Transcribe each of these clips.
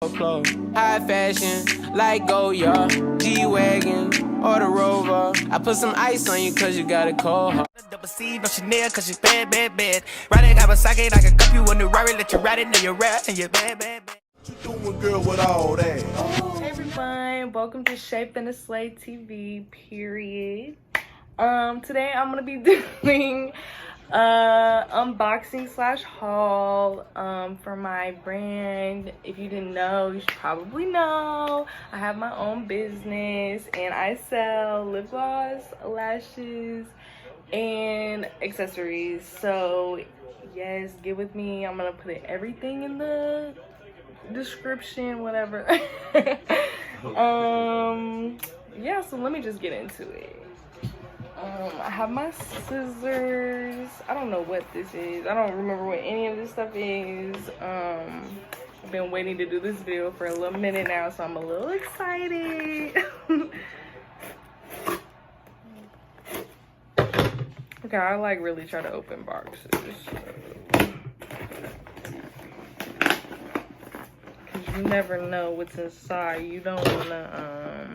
Clothes. High fashion, like Goya, G-Wagon, or the Rover. I put some ice on you cause you got a cold heart. Double C, no Chanel cause you bad. Riding Kawasaki, I can cup you on the Rari, let you ride it, then you rap, and you bad. What you doing, girl, with all that? Hey everyone, welcome to Shape and the Slay TV, period. Today I'm gonna be doing unboxing slash haul for my brand. If you didn't know, you should probably know I have my own business and I sell lip gloss, lashes, and accessories. So yes, get with me. I'm gonna put everything in the description, whatever. Yeah, so let me just get into it. I have my scissors. I don't know what this is. I don't remember what any of this stuff is. I've been waiting to do this video for a little minute now, so I'm a little excited. Okay, I like really try to open boxes. Cause you never know what's inside. You don't wanna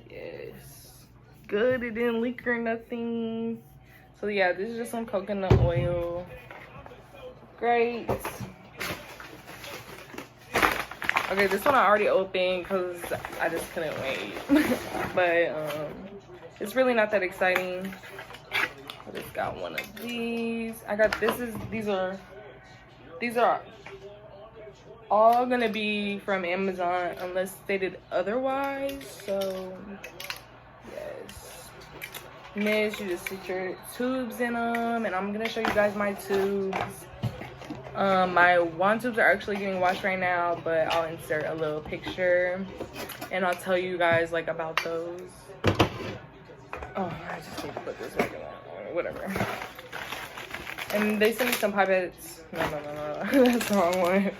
Yes. Good, it didn't leak or nothing. So yeah, this is just some coconut oil. Great. Okay, this one I already opened because I just couldn't wait. But it's really not that exciting. I just got one of these. I got these are all gonna be from Amazon unless stated otherwise. So yes. And this, you just stick your tubes in them, and I'm gonna show you guys my tubes. My wand tubes are actually getting washed right now, but I'll insert a little picture and I'll tell you guys like about those. Oh, I just need to put this back in, whatever. And they sent me some pipettes. No, that's the wrong one.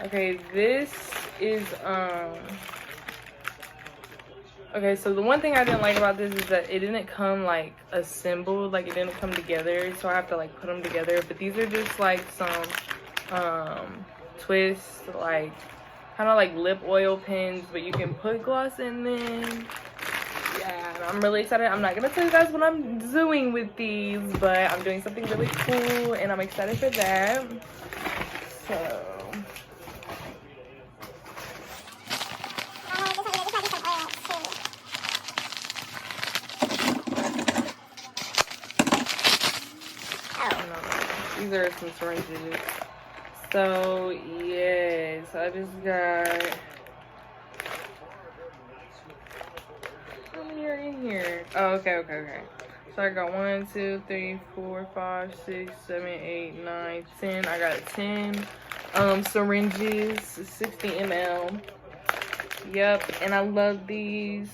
Okay, this is okay, so the one thing I didn't like about this is that it didn't come like assembled, like it didn't come together, so I have to like put them together. But these are just like some twists, like kind of like lip oil pens, but you can put gloss in them. Yeah, and I'm really excited. I'm not gonna tell you guys what I'm doing with these, but I'm doing something really cool and I'm excited for that. So these are some syringes. So yes, I just got how many are in here? Oh, okay. So I got 1, 2, 3, 4, 5, 6, 7, 8, 9, 10. I got 10 syringes, 60 ml. Yep, and I love these.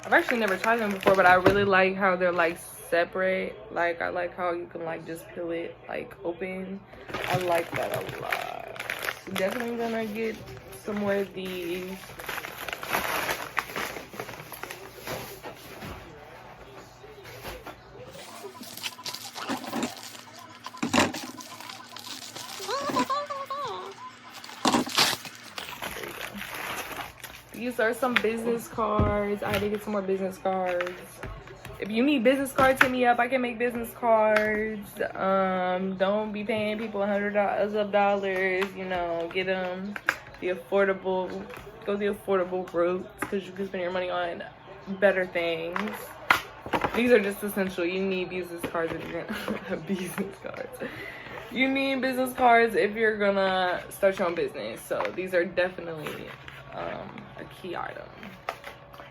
I've actually never tried them before, but I really like how they're like separate. Like I like how you can like just peel it like open. I like that a lot. So definitely gonna get some more of these. These are some business cards. I had to get some more business cards. If you need business cards, hit me up. I can make business cards. Don't be paying people $100, you know, get them the affordable, go the affordable route, because you can spend your money on better things. These are just essential. You need business cards if you're gonna have business cards. You need business cards if you're gonna start your own business. So these are definitely a key item.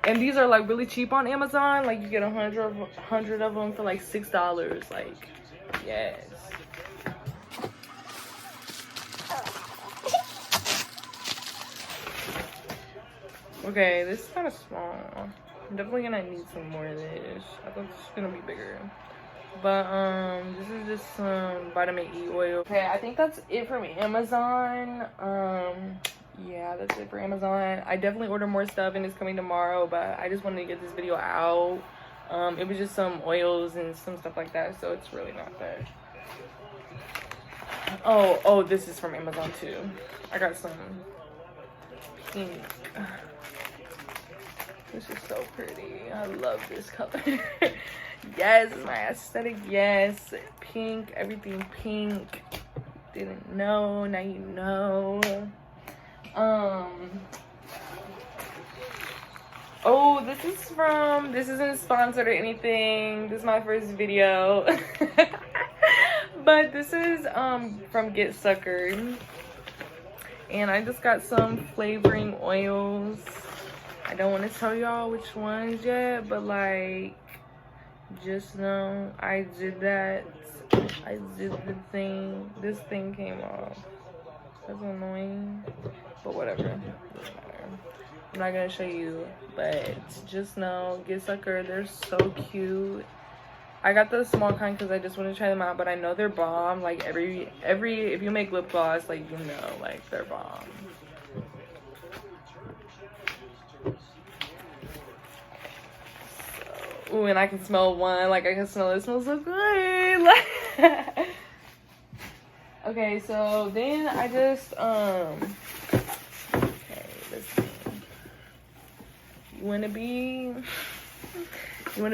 And these are like really cheap on Amazon. Like you get 100 of them for like $6. Like, yes. Okay, this is kind of small. I'm definitely gonna need some more of this. I thought this was gonna be bigger. But this is just some vitamin E oil. Okay, I think that's it from Amazon. yeah, that's it for Amazon. I definitely ordered more stuff and it's coming tomorrow, but I just wanted to get this video out. It was just some oils and some stuff like that, so it's really not bad. Oh, this is from Amazon too. I got some pink. This is so pretty. I love this color. Yes, it's my aesthetic. Yes, pink, everything pink. Didn't know, now you know. Oh, this isn't sponsored or anything. This is my first video. But this is from Get Sucker. And I just got some flavoring oils. I don't want to tell y'all which ones yet, but like, just know I did that. I did the thing. This thing came off. That's annoying, but whatever. Doesn't matter. I'm not gonna show you, but just know, Get Sucker, they're so cute. I got the small kind because I just want to try them out, but I know they're bomb. Like every if you make lip gloss, like, you know, like, they're bomb. So, ooh, and I can smell one. Like, I can smell it. It smells so good. Okay, so then I just okay, let's see. You wanna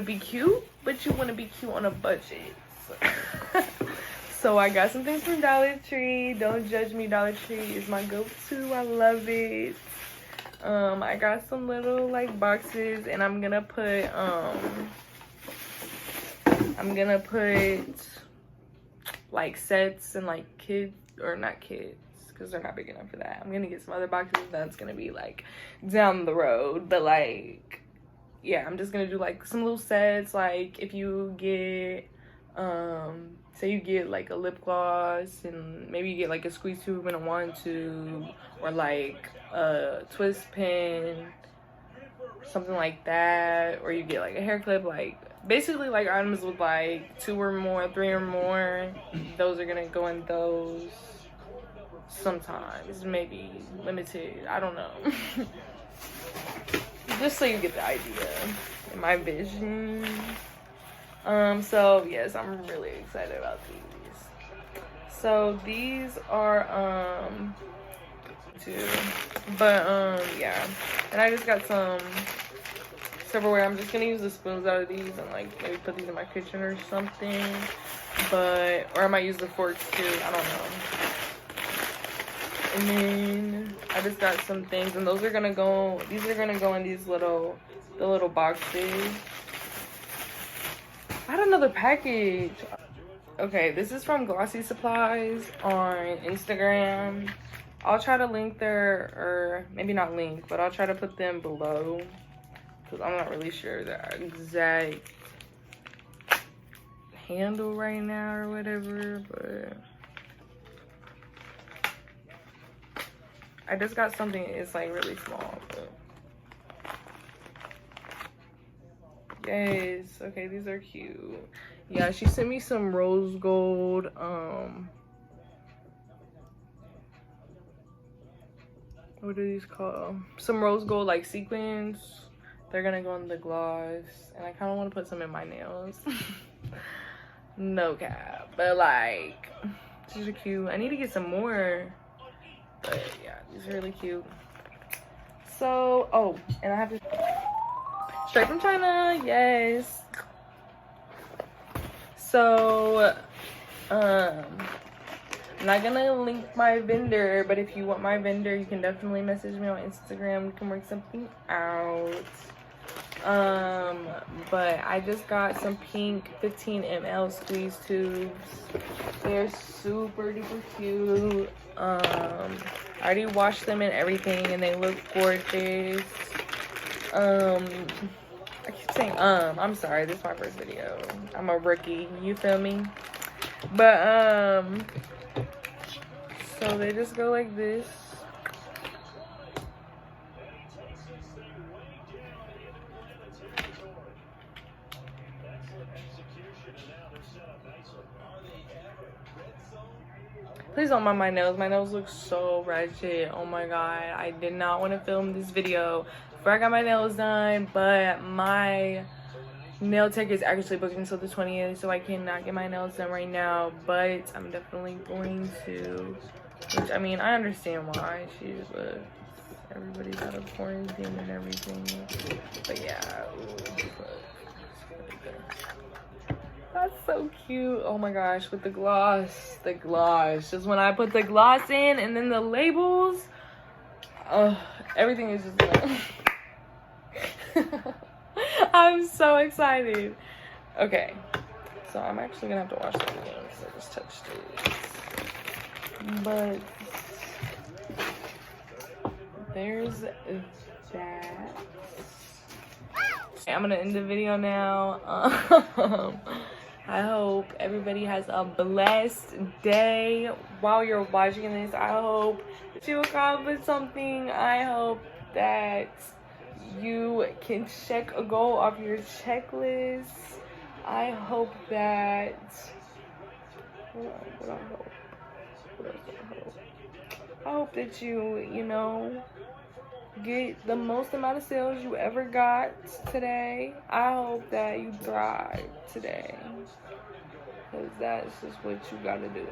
be cute, but you wanna be cute on a budget. So I got some things from Dollar Tree. Don't judge me, Dollar Tree is my go-to. I love it. I got some little like boxes, and I'm gonna put like sets and like kids, or not kids, because they're not big enough for that. I'm gonna get some other boxes that's gonna be like down the road, but like, yeah, I'm just gonna do like some little sets. Like if you get say you get like a lip gloss, and maybe you get like a squeeze tube and a wand tube, or like a twist pin, something like that, or you get like a hair clip, like basically like items with like 2 or more, 3 or more. Those are gonna go in those. Sometimes, maybe limited, I don't know. Just so you get the idea, my vision. So yes, I'm really excited about these. So these are yeah, and I just got some silverware. I'm just gonna use the spoons out of these and like maybe put these in my kitchen or something, or I might use the forks too, I don't know. And then I just got some things, and these are gonna go in these little boxes. I had another package. Okay, this is from Glossy Supplies on Instagram. I'll try to link their, or maybe not link, but I'll try to put them below, because I'm not really sure the exact handle right now or whatever, but I just got something, it's like really small, but yes, okay, these are cute. Yeah, she sent me some rose gold, what are these called? Some rose gold like sequins. They're gonna go in the gloss, and I kind of want to put some in my nails. No cap, but like, these are cute. I need to get some more, but yeah, these are really cute. So, oh, and I have to, straight from China, yes. So, I'm not gonna link my vendor, but if you want my vendor, you can definitely message me on Instagram. We can work something out. But I just got some pink 15 ml squeeze tubes. They're super duper cute. I already washed them and everything, and they look gorgeous. I keep saying I'm sorry, this is my first video. I'm a rookie, you feel me? But so they just go like this. Please don't mind my nails. My nails look so ratchet. Oh my god. I did not want to film this video before I got my nails done, but my nail tech is actually booked until the 20th, so I cannot get my nails done right now, but I'm definitely going to. Which, I mean, I understand why. But everybody's out of quarantine and everything. But yeah. That's so cute. Oh my gosh, with the gloss. The gloss. Just when I put the gloss in and then the labels, everything is just I'm so excited. Okay. So I'm actually gonna have to wash them again because I just touched it. But there's that. I'm gonna end the video now. I hope everybody has a blessed day while you're watching this. I hope that you accomplished something. I hope that you can check a goal off your checklist. I hope that I hope that you know, get the most amount of sales you ever got today. I hope that you thrive today, because that's just what you gotta do.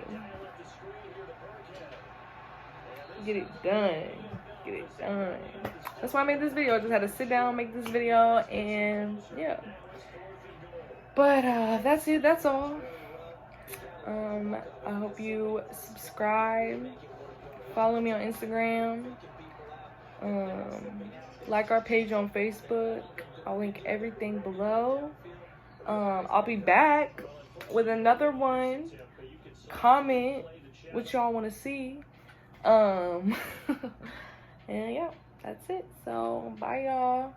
Get it done. Get it done. That's why I made this video. I just had to sit down, make this video, and yeah. But that's it. That's all. I hope you subscribe, follow me on Instagram, like our page on Facebook. I'll link everything below. I'll be back with another one. Comment what y'all want to see. And yeah, that's it. So bye y'all.